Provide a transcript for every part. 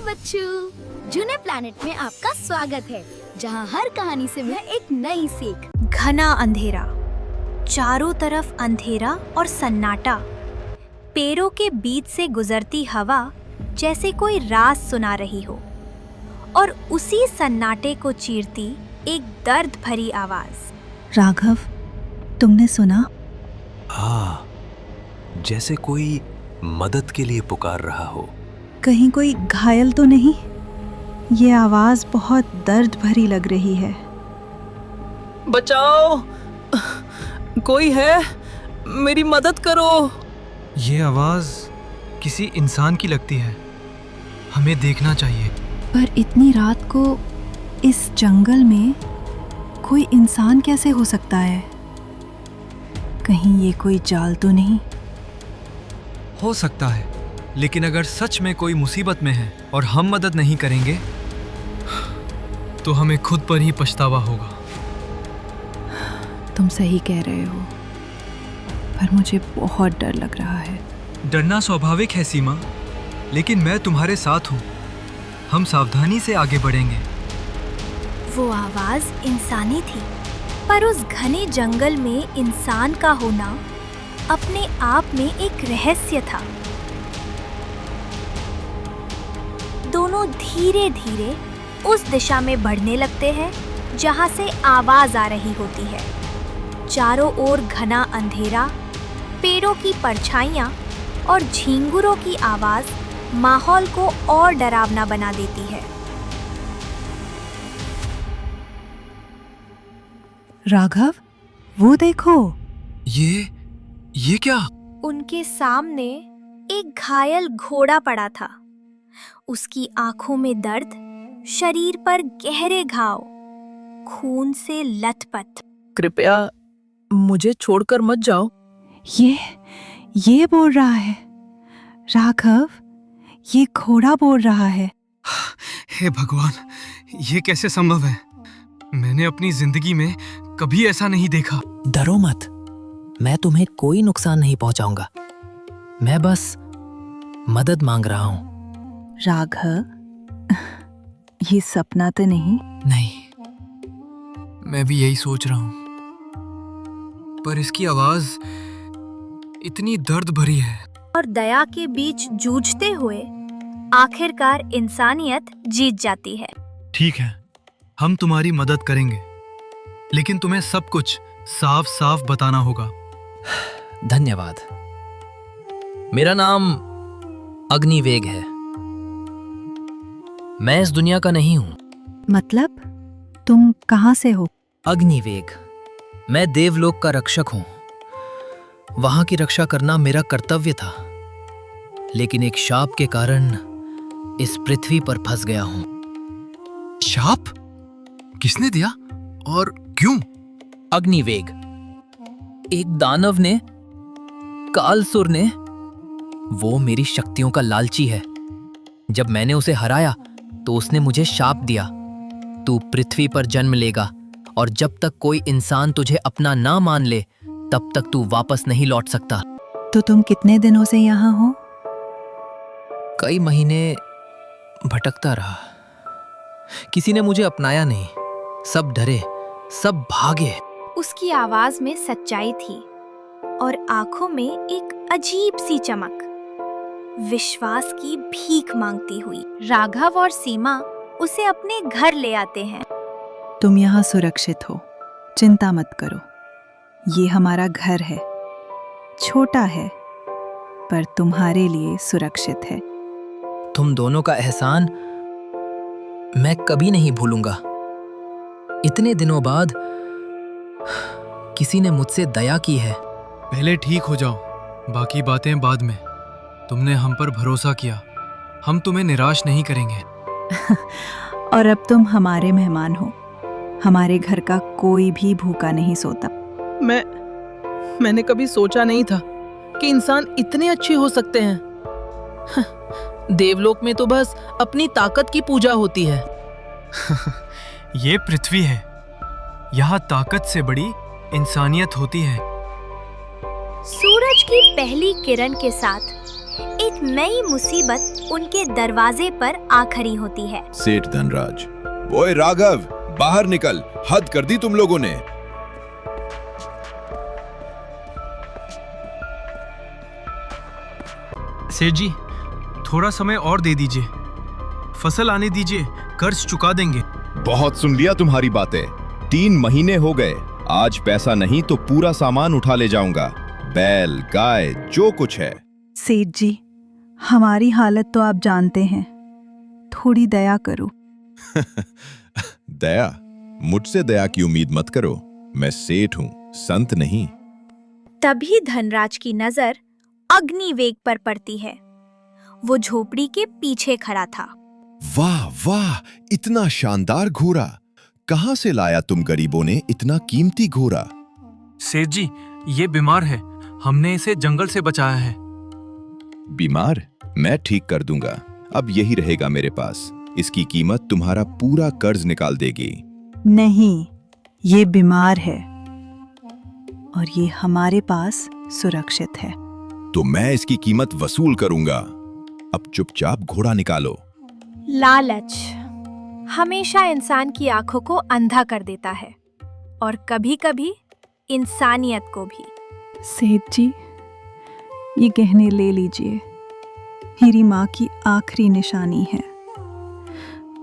बच्चों, जूने प्लैनेट में आपका स्वागत है, जहाँ हर कहानी से है एक नई सीख। घना अंधेरा, चारों तरफ अंधेरा और सन्नाटा। पेड़ों के बीच से गुजरती हवा जैसे कोई राज सुना रही हो, और उसी सन्नाटे को चीरती एक दर्द भरी आवाज। राघव, तुमने सुना? हाँ, जैसे कोई मदद के लिए पुकार रहा हो। कहीं कोई घायल तो नहीं? ये आवाज बहुत दर्द भरी लग रही है। बचाओ, कोई है? मेरी मदद करो। ये आवाज किसी इंसान की लगती है, हमें देखना चाहिए। पर इतनी रात को इस जंगल में कोई इंसान कैसे हो सकता है? कहीं ये कोई जाल तो नहीं? हो सकता है, लेकिन अगर सच में कोई मुसीबत में है और हम मदद नहीं करेंगे तो हमें खुद पर ही पछतावा होगा। तुम सही कह रहे हो, पर मुझे बहुत डर लग रहा है। डरना स्वाभाविक है सीमा, लेकिन मैं तुम्हारे साथ हूँ। हम सावधानी से आगे बढ़ेंगे। वो आवाज इंसानी थी, पर उस घने जंगल में इंसान का होना अपने आप में एक रहस्य था। दोनों धीरे धीरे उस दिशा में बढ़ने लगते हैं जहां से आवाज आ रही होती है। चारों ओर घना अंधेरा, पेड़ों की परछाइयां और झींगुरों की आवाज माहौल को और डरावना बना देती है। राघव, वो देखो। ये क्या? उनके सामने एक घायल घोड़ा पड़ा था। उसकी आंखों में दर्द, शरीर पर गहरे घाव, खून से लथपथ। कृपया मुझे छोड़कर मत जाओ। ये बोल रहा है। राघव, ये घोड़ा बोल रहा है। हे भगवान, ये कैसे संभव है? मैंने अपनी जिंदगी में कभी ऐसा नहीं देखा। डरो मत, मैं तुम्हें कोई नुकसान नहीं पहुंचाऊंगा। मैं बस मदद मांग रहा हूं। राघव, ये सपना तो नहीं? नहीं, मैं भी यही सोच रहा हूं, पर इसकी आवाज इतनी दर्द भरी है। और दया के बीच जूझते हुए आखिरकार इंसानियत जीत जाती है। ठीक है, हम तुम्हारी मदद करेंगे, लेकिन तुम्हें सब कुछ साफ साफ बताना होगा। धन्यवाद। मेरा नाम अग्निवेग है। मैं इस दुनिया का नहीं हूं। मतलब तुम कहाँ से हो? अग्निवेग, मैं देवलोक का रक्षक हूं। वहां की रक्षा करना मेरा कर्तव्य था, लेकिन एक शाप के कारण इस पृथ्वी पर फंस गया हूं। शाप? किसने दिया और क्यों? अग्निवेग, एक दानव ने, कालसुर ने। वो मेरी शक्तियों का लालची है। जब मैंने उसे हराया तो उसने मुझे शाप दिया, तू पृथ्वी पर जन्म लेगा, और जब तक कोई इंसान तुझे अपना ना मान ले तब तक तू वापस नहीं लौट सकता। तो तुम कितने दिनों से यहाँ हो? कई महीने भटकता रहा। किसी ने मुझे अपनाया नहीं। सब डरे, सब भागे। उसकी आवाज में सच्चाई थी और आंखों में एक अजीब सी चमक, विश्वास की भीख मांगती हुई। राघव और सीमा उसे अपने घर ले आते हैं। तुम यहाँ सुरक्षित हो, चिंता मत करो। ये हमारा घर है, छोटा है पर तुम्हारे लिए सुरक्षित है। तुम दोनों का एहसान मैं कभी नहीं भूलूंगा। इतने दिनों बाद किसी ने मुझसे दया की है। पहले ठीक हो जाओ, बाकी बातें बाद में। तुमने हम पर भरोसा किया, हम तुम्हें निराश नहीं करेंगे। और अब तुम हमारे मेहमान हो। हमारे घर का कोई भी भूखा नहीं सोता। मैंने कभी सोचा नहीं था कि इंसान इतने अच्छे हो सकते हैं। देवलोक में तो बस अपनी ताकत की पूजा होती है। ये पृथ्वी है, यहाँ ताकत से बड़ी इंसानियत होती है। सूरज की पहली किरण के साथ एक नई मुसीबत उनके दरवाजे पर आ खड़ी होती है। सेठ धनराज, ओए राघव, बाहर निकल, हद कर दी तुम लोगों ने। सेठ जी, थोड़ा समय और दे दीजिए, फसल आने दीजिए, कर्ज चुका देंगे। बहुत सुन लिया तुम्हारी बातें। 3 महीने हो गए, आज पैसा नहीं तो पूरा सामान उठा ले जाऊंगा, बैल गाय जो कुछ है। सेठ जी, हमारी हालत तो आप जानते हैं, थोड़ी दया करो। दया? मुझसे दया की उम्मीद मत करो, मैं सेठ हूं, संत नहीं। तभी धनराज की नजर अग्निवेग पर पड़ती है। वो झोपड़ी के पीछे खड़ा था। वाह वाह, इतना शानदार घोड़ा कहां से लाया तुम गरीबों ने इतना कीमती घोड़ा? सेठ जी, ये बीमार है, हमने इसे जंगल से बचाया है। बीमार? मैं ठीक कर दूंगा, अब यही रहेगा मेरे पास। इसकी कीमत तुम्हारा पूरा कर्ज निकाल देगी। नहीं, ये बीमार है और ये हमारे पास सुरक्षित है। तो मैं इसकी कीमत वसूल करूंगा। अब चुपचाप घोड़ा निकालो। लालच हमेशा इंसान की आंखों को अंधा कर देता है और कभी-कभी इंसानियत को भी। सेठ जी, ये गहने ले लीजिए, मेरी माँ की आखिरी निशानी है,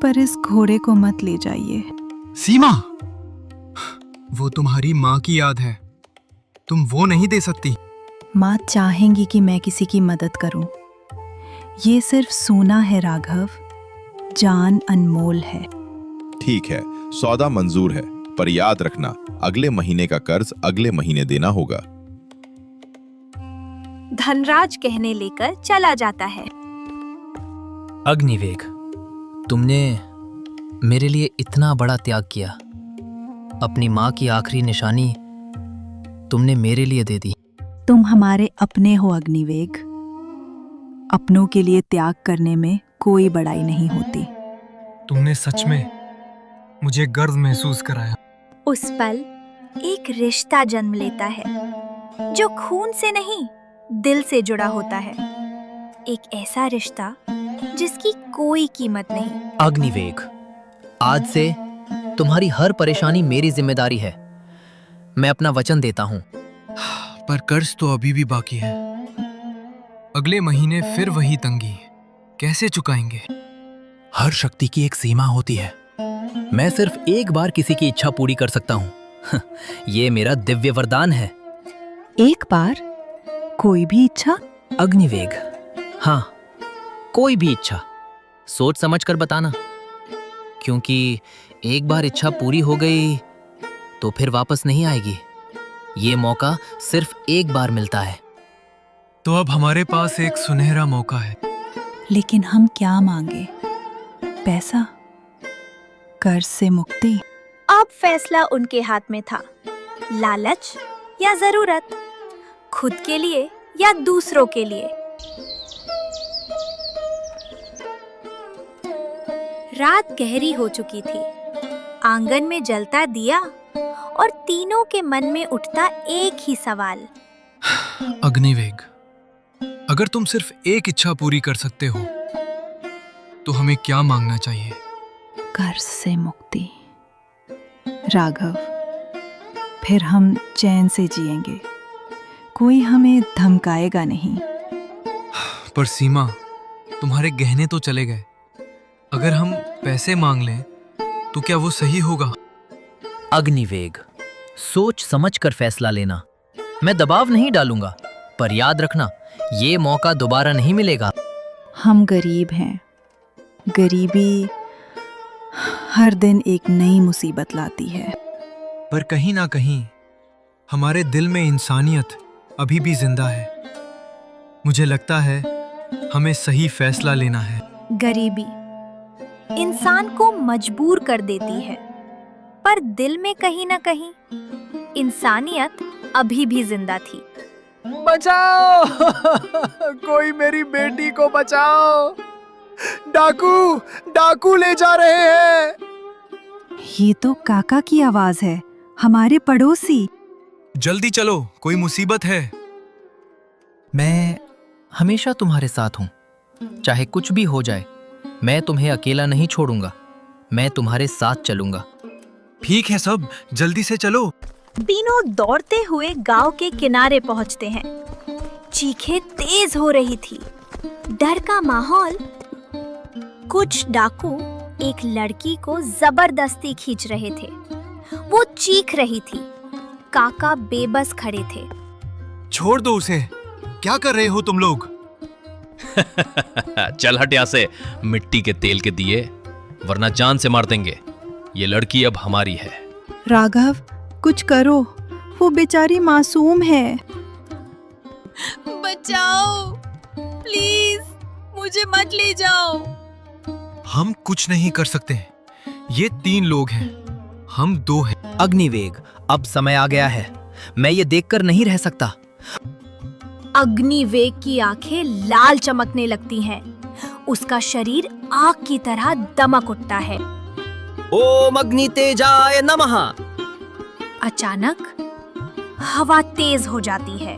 पर इस घोड़े को मत ले जाइए। सीमा, वो तुम्हारी माँ की याद है, तुम वो नहीं दे सकती। माँ चाहेंगी कि मैं किसी की मदद करूं। ये सिर्फ सोना है राघव, जान अनमोल है। ठीक है, सौदा मंजूर है, पर याद रखना अगले महीने का कर्ज अगले महीने देना होगा। धनराज कहने लेकर चला जाता है। अग्निवेग, तुमने मेरे लिए इतना बड़ा त्याग किया। अपनी माँ की आखिरी निशानी तुमने मेरे लिए दे दी। तुम हमारे अपने हो अग्निवेग। अपनों के लिए त्याग करने में कोई बड़ाई नहीं होती। तुमने सच में मुझे गर्व महसूस कराया। उस पल एक रिश्ता जन्म लेता है जो खून से नहीं, दिल से जुड़ा होता है। एक ऐसा रिश्ता जिसकी कोई कीमत नहीं। अग्निवेग, आज से तुम्हारी हर परेशानी मेरी जिम्मेदारी है। मैं अपना वचन देता हूँ। पर कर्ज तो अभी भी बाकी है। अगले महीने फिर वही तंगी, कैसे चुकाएंगे? हर शक्ति की एक सीमा होती है। मैं सिर्फ एक बार किसी की इच्छा पूरी कर सकता हूँ। ये मेरा दिव्य वरदान है। एक बार? कोई भी इच्छा? अग्निवेग, हाँ, कोई भी इच्छा। सोच समझ कर बताना, क्योंकि एक बार इच्छा पूरी हो गई तो फिर वापस नहीं आएगी। ये मौका सिर्फ एक बार मिलता है। तो अब हमारे पास एक सुनहरा मौका है। लेकिन हम क्या मांगे? पैसा? कर्ज से मुक्ति? अब फैसला उनके हाथ में था। लालच या जरूरत, खुद के लिए या दूसरों के लिए। रात गहरी हो चुकी थी। आंगन में जलता दिया और तीनों के मन में उठता एक ही सवाल। अग्निवेग, अगर तुम सिर्फ एक इच्छा पूरी कर सकते हो तो हमें क्या मांगना चाहिए? कर्ज से मुक्ति राघव, फिर हम चैन से जिएंगे, कोई हमें धमकाएगा नहीं। पर सीमा, तुम्हारे गहने तो चले गए। अगर हम पैसे मांग लें तो क्या वो सही होगा? अग्निवेग, सोच समझ कर फैसला लेना। मैं दबाव नहीं डालूंगा, पर याद रखना ये मौका दोबारा नहीं मिलेगा। हम गरीब हैं। गरीबी हर दिन एक नई मुसीबत लाती है। पर कहीं ना कहीं हमारे दिल में इंसानियत अभी भी जिंदा है। मुझे लगता है हमें सही फैसला लेना है। गरीबी इंसान को मजबूर कर देती है, पर दिल में कहीं ना कहीं इंसानियत अभी भी जिंदा थी। बचाओ! कोई मेरी बेटी को बचाओ! डाकू ले जा रहे हैं। ये तो काका की आवाज है, हमारे पड़ोसी। जल्दी चलो, कोई मुसीबत है। हमेशा तुम्हारे साथ हूं। चाहे कुछ भी हो जाए, मैं तुम्हें अकेला नहीं छोड़ूंगा। मैं तुम्हारे साथ चलूंगा। ठीक है सब, जल्दी से चलो। तीनों दौड़ते हुए गांव के किनारे पहुंचते हैं। चीखें तेज हो रही थी, डर का माहौल। कुछ डाकू एक लड़की को जबरदस्ती खींच रहे थे। वो चीख रही थी। काका बेबस खड़े थे। छोड़ दो उसे, क्या कर रहे हो तुम लोग? चल हट यहाँ से, मिट्टी के तेल के दिए, वरना जान से मार देंगे। ये लड़की अब हमारी है। राघव, कुछ करो, वो बेचारी मासूम है। बचाओ, प्लीज मुझे मत ले जाओ। हम कुछ नहीं कर सकते। ये 3 लोग हैं, हम 2 हैं। अग्निवेग, अब समय आ गया है। मैं ये देखकर नहीं रह सकता। अग्निवेग की आंखें लाल चमकने लगती हैं। उसका शरीर आग की तरह दमक उठता है। ओम अग्नि तेजाय नमः। अचानक हवा तेज हो जाती है।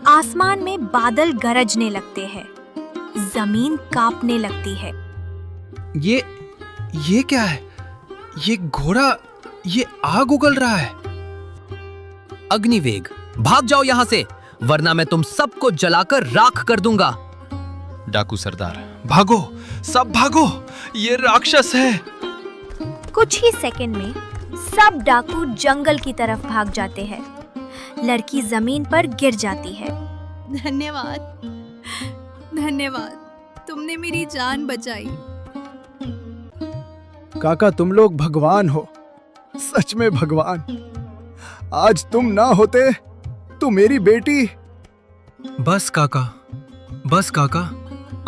आसमान में बादल गरजने लगते हैं। जमीन कांपने लगती है। ये क्या है? ये घोड़ा, ये आग उगल रहा है। अग्निवेग, भाग जाओ यहाँ से, वरना मैं तुम सबको जलाकर राख कर दूंगा। डाकू सरदार, भागो, सब भागो, ये राक्षस है। कुछ ही सेकंड में सब डाकू जंगल की तरफ भाग जाते हैं। लड़की जमीन पर गिर जाती है। धन्यवाद, धन्यवाद, तुमने मेरी जान बचाई। काका, तुम लोग भगवान हो, सच में भगवान। आज तुम ना होते तो मेरी बेटी। बस काका, बस काका,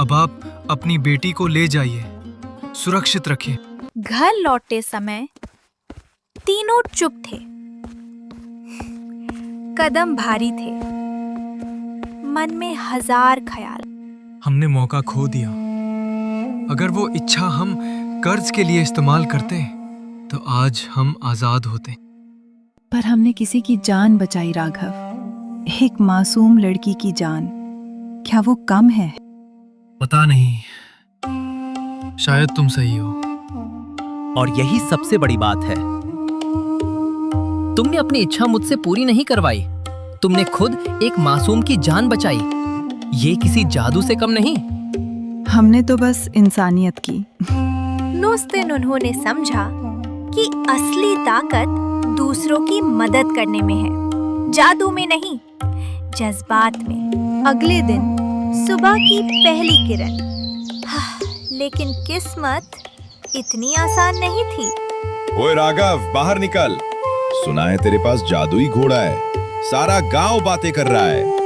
अब आप अपनी बेटी को ले जाइए, सुरक्षित रखिए। घर लौटते समय तीनों चुप थे। कदम भारी थे, मन में 1000 ख्याल। हमने मौका खो दिया। अगर वो इच्छा हम कर्ज के लिए इस्तेमाल करते तो आज हम आजाद होते। पर हमने किसी की जान बचाई राघव, एक मासूम लड़की की जान। क्या वो कम है? पता नहीं, शायद तुम सही हो। और यही सबसे बड़ी बात है। तुमने अपनी इच्छा मुझसे पूरी नहीं करवाई। तुमने खुद एक मासूम की जान बचाई। ये किसी जादू से कम नहीं। हमने तो बस इंसानियत की। उस दिन उन्होंने समझा कि असली ताकत दूसरों की मदद करने में है, जादू में नहीं, जज्बात में। अगले दिन सुबह की पहली किरण। लेकिन किस्मत इतनी आसान नहीं थी। ओए राघव, बाहर निकल। सुना है तेरे पास जादुई घोड़ा है, सारा गांव बातें कर रहा है।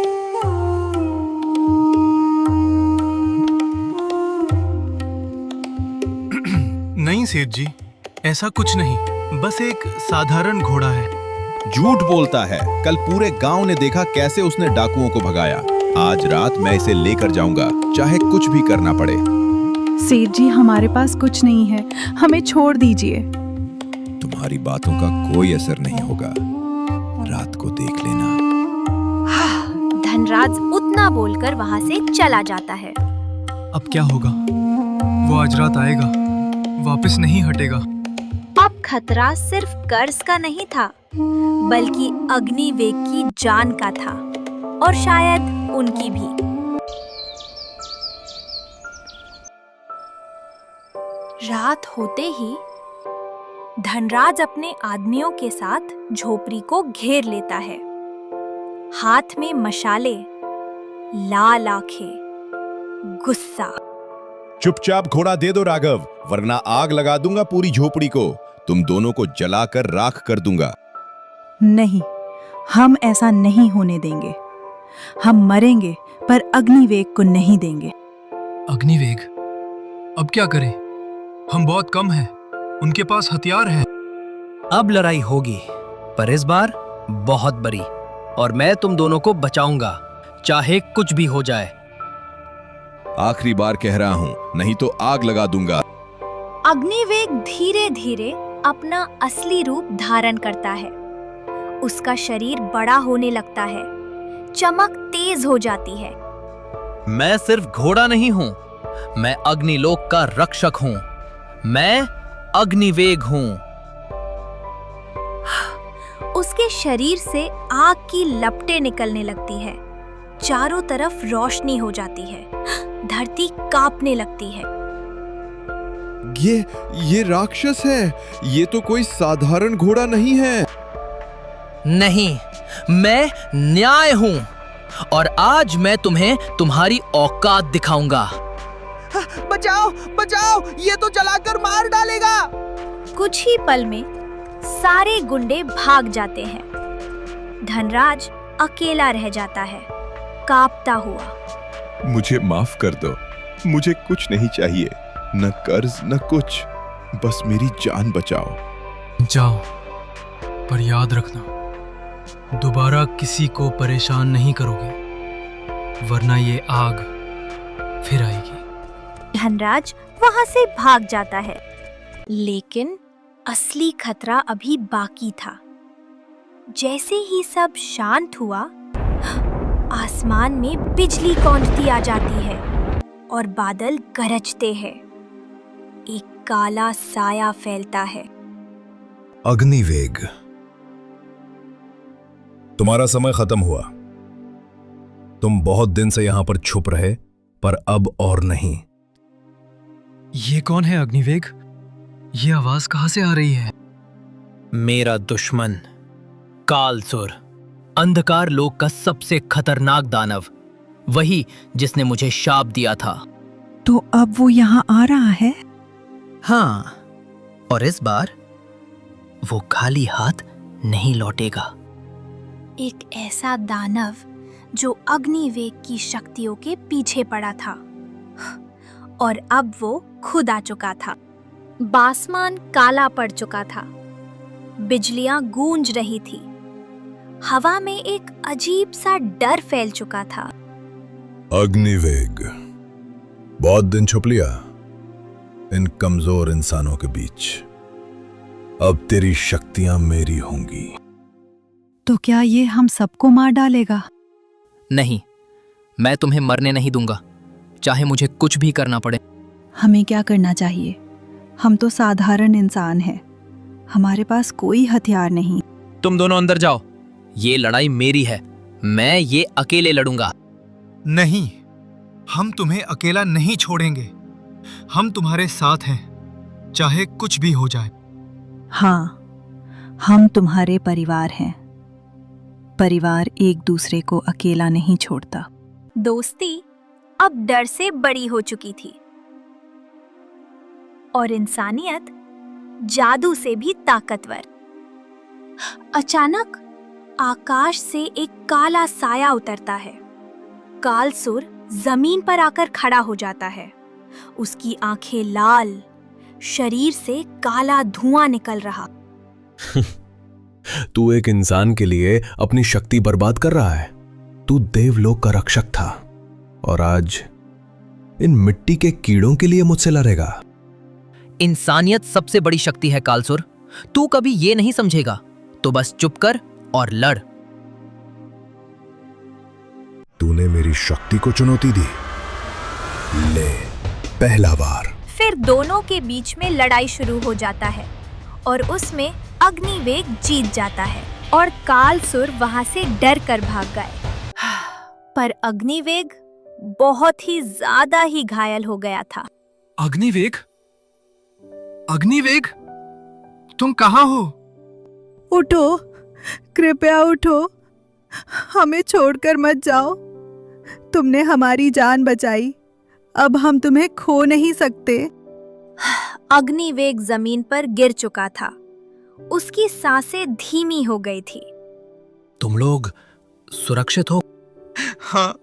नहीं सेठ जी, ऐसा कुछ नहीं, बस एक साधारण घोड़ा है। झूठ बोलता है। कल पूरे गांव ने देखा कैसे उसने डाकुओं को भगाया। आज रात मैं इसे लेकर जाऊंगा, चाहे कुछ भी करना पड़े। सेठ जी, हमारे पास कुछ नहीं है, हमें छोड़ दीजिए। तुम्हारी बातों का कोई असर नहीं होगा, रात को देख लेना। धनराज उतना बोलकर वहां से चला जाता है। अब क्या होगा? वो आज रात आएगा, वापस नहीं हटेगा। अब खतरा सिर्फ कर्ज का नहीं था, बल्कि अग्निवेग की जान का था, और शायद उनकी भी। रात होते ही धनराज अपने आदमियों के साथ झोपड़ी को घेर लेता है। हाथ में मशाले, लाल आंखें, गुस्सा। चुपचाप घोड़ा दे दो राघव, वरना आग लगा दूंगा पूरी झोपड़ी को। तुम दोनों को जलाकर राख कर दूंगा। नहीं, हम ऐसा नहीं होने देंगे। हम मरेंगे पर अग्निवेग को नहीं देंगे। अग्निवेग? अब क्या करें? हम बहुत कम हैं, उनके पास हथियार हैं। अब लड़ाई होगी, पर इस बार बहुत बड़ी, और मैं तुम दोनों को बचाऊंगा, चाहे कुछ भी हो जाए। आखिरी बार कह रहा हूं, नहीं तो आग लगा दूंगा। अग्निवेग धीरे धीरे अपना असली रूप धारण करता है। उसका शरीर बड़ा होने लगता है, चमक तेज हो जाती है। मैं सिर्फ घोड़ा नहीं हूं, मैं अग्निलोक का रक्षक हूं। मैं अग्निवेग हूं। उसके शरीर से आग की लपटें निकलने लगती है। चारों तरफ रोशनी हो जाती है। धरती कांपने लगती है। ये राक्षस है। ये तो कोई साधारण घोड़ा नहीं है। नहीं, मैं न्याय हूं और आज मैं तुम्हें तुम्हारी औकात दिखाऊंगा। बचाओ बचाओ, ये तो जलाकर मार डालेगा। कुछ ही पल में सारे गुंडे भाग जाते हैं। धनराज अकेला रह जाता है, कांपता हुआ। मुझे माफ कर दो, मुझे कुछ नहीं चाहिए, न कर्ज न कुछ, बस मेरी जान बचाओ। जाओ, पर याद रखना, दोबारा किसी को परेशान नहीं करोगे, वरना ये आग फिर आएगी। धनराज वहां से भाग जाता है, लेकिन असली खतरा अभी बाकी था। जैसे ही सब शांत हुआ, आसमान में बिजली कौंधती आ जाती है और बादल गरजते हैं। एक काला साया फैलता है। अग्निवेग, तुम्हारा समय खत्म हुआ। तुम बहुत दिन से यहां पर छुप रहे, पर अब और नहीं। ये कौन है अग्निवेग? ये आवाज कहां से आ रही है? मेरा दुश्मन कालसुर, अंधकार लोक का सबसे खतरनाक दानव, वही जिसने मुझे शाप दिया था। तो अब वो यहाँ आ रहा है? हाँ, और इस बार वो खाली हाथ नहीं लौटेगा। एक ऐसा दानव जो अग्निवेग की शक्तियों के पीछे पड़ा था, और अब वो खुद आ चुका था। बासमान काला पड़ चुका था। बिजलियां गूंज रही थी। हवा में एक अजीब सा डर फैल चुका था। अग्निवेग, बहुत दिन छुप लिया इन कमजोर इंसानों के बीच। अब तेरी शक्तियां मेरी होंगी। तो क्या ये हम सबको मार डालेगा? नहीं, मैं तुम्हें मरने नहीं दूंगा, चाहे मुझे कुछ भी करना पड़े। हमें क्या करना चाहिए? हम तो साधारण इंसान हैं। हमारे पास कोई हथियार नहीं। तुम दोनों अंदर जाओ, ये लड़ाई मेरी है। मैं ये अकेले लड़ूंगा। नहीं, हम तुम्हें अकेला नहीं छोड़ेंगे। हम तुम्हारे साथ हैं, चाहे कुछ भी हो जाए। हाँ, हम तुम्हारे परिवार हैं। परिवार एक दूसरे को अकेला नहीं छोड़ता। दोस्ती अब डर से बड़ी हो चुकी थी, और इंसानियत जादू से भी ताकतवर। अचानक आकाश से एक काला साया उतरता है। कालसुर जमीन पर आकर खड़ा हो जाता है। उसकी आंखें लाल, शरीर से काला धुआं निकल रहा। तू एक इंसान के लिए अपनी शक्ति बर्बाद कर रहा है। तू देवलोक का रक्षक था, और आज इन मिट्टी के कीड़ों के लिए मुझसे लड़ेगा। इंसानियत सबसे बड़ी शक्ति है कालसुर। तू कभी ये नहीं समझेगा, तो बस चुप कर और लड़। तूने मेरी शक्ति को चुनौती दी। ले, पहला वार। फिर दोनों के बीच में लड़ाई शुरू हो जाता है, और उसमें अग्निवेग जीत जाता है, और कालसुर वहां से डर कर भाग गए। पर अग्निवेग बहुत ही ज्यादा ही घायल हो गया था। अग्निवेग, अग्निवेग, तुम कहाँ हो? उठो, कृपया उठो। हमें छोड़कर मत जाओ। तुमने हमारी जान बचाई, अब हम तुम्हें खो नहीं सकते। अग्निवेग जमीन पर गिर चुका था। उसकी सांसें धीमी हो गई थी। तुम लोग सुरक्षित हो? हाँ,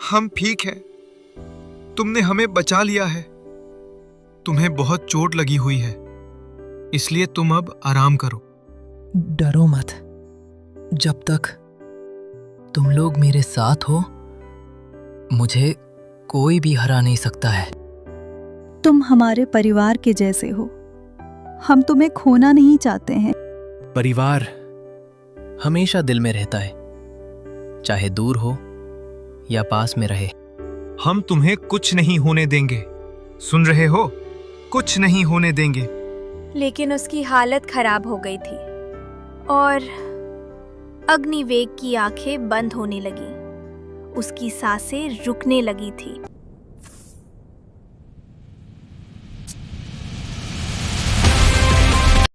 हम ठीक हैं। तुमने हमें बचा लिया है। तुम्हें बहुत चोट लगी हुई है, इसलिए तुम अब आराम करो। डरो मत। जब तक तुम लोग मेरे साथ हो, मुझे कोई भी हरा नहीं सकता है। तुम हमारे परिवार के जैसे हो। हम तुम्हें खोना नहीं चाहते हैं। परिवार हमेशा दिल में रहता है, चाहे दूर हो या पास में रहे। हम तुम्हें कुछ नहीं होने देंगे। सुन रहे हो? कुछ नहीं होने देंगे। लेकिन उसकी हालत खराब हो गई थी और अग्निवेग की आंखें बंद होने लगी। उसकी सांसें रुकने लगी थी।